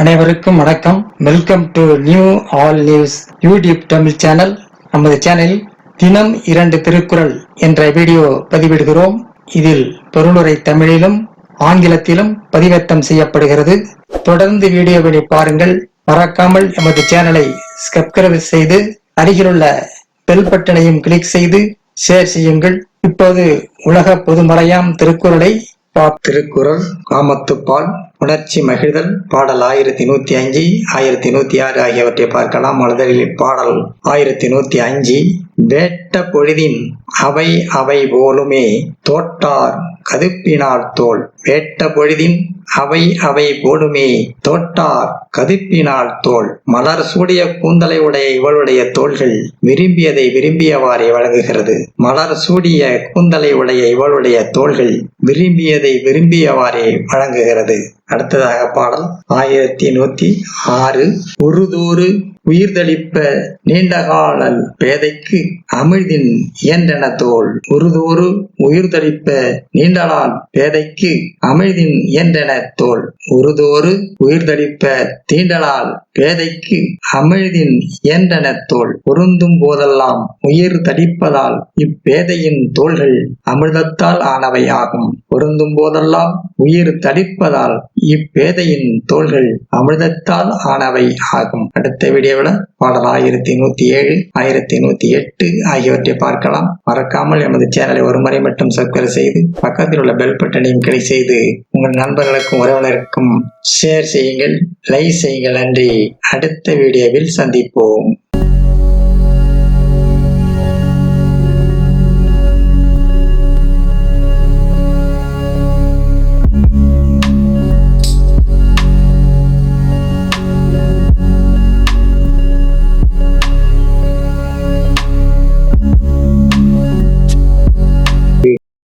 அனைவருக்கும் வணக்கம். Welcome to new all news YouTube Tamil channel. நமது சேனலில் தினம் 2 திருக்குறள் என்ற வீடியோ பதிவிடுகிறோம். இதில் பொருளுரை தமிழிலும் ஆங்கிலத்திலும் பதிவேற்றம் செய்யப்படுகிறது. தொடர்ந்து வீடியோவை பாருங்கள். மறக்காமல் எமது சேனலை சப்ஸ்கிரைப் செய்து அருகிலுள்ள பெல் பட்டனையும் கிளிக் செய்து ஷேர் செய்யுங்கள். இப்போது உலக பொதுமறையாம் திருக்குறளை திருக்குறள் காமத்துப்பால் உணர்ச்சி மகிழ்தல் பாடல் 1105 1106 ஆகியவற்றை பார்க்கலாம். முதலில் பாடல் 1105. வேட்ட பொழுதின் அவை அவை போலுமே தோட்டார் கதுப்பினார் தோல். வேட்ட பொழுதின் அவை அவை போலுமே தோட்டார் கதுப்பினார் தோல். மலர் சூடிய கூந்தலை உடைய இவளுடைய தோள்கள் விரும்பியதை விரும்பியவாறே வழங்குகிறது. மலர் சூடிய கூந்தலை உடைய இவளுடைய தோள்கள் விரும்பியதை விரும்பியவாறே வழங்குகிறது. அடுத்ததாக பாடல் 1106. உருதூறு உயிர்தளிப்ப நீண்டகாலல் பேதைக்கு அமிழ்தின் இயன்றன தோல். உருதூறு உயிர்தளிப்ப நீண்டலால் பேதைக்கு அமிழ்தின் இயன்றன தோல். உருதோறு உயிர்தளிப்ப தீண்டலால் பேதைக்கு அமிழ்தின் இயன்றன தோல். பொருந்தும் போதெல்லாம் உயிர் தடிப்பதால் இப்பேதையின் தோள்கள் அமிர்தத்தால் ஆனவை ஆகும். பொருந்தும் போதெல்லாம் உயிர் தடிப்பதால் இப்பேதையின் தோள்கள் அமிர்தத்தால் ஆனவை ஆகும். அடுத்த வீடியோவில் பாடல் 1107 1108 ஆகியவற்றை பார்க்கலாம். மறக்காமல் எமது சேனலை ஒரு முறை மட்டும் சப்ஸ்கிரைப் செய்து பக்கத்தில் உள்ள பெல் பட்டனையும் கிளிக் செய்து உங்கள் நண்பர்களுக்கும் உறவினருக்கும் ஷேர் செய்யுங்கள், லைக் செய்யுங்கள். நன்றி. அடுத்த வீடியோவில் சந்திப்போம்.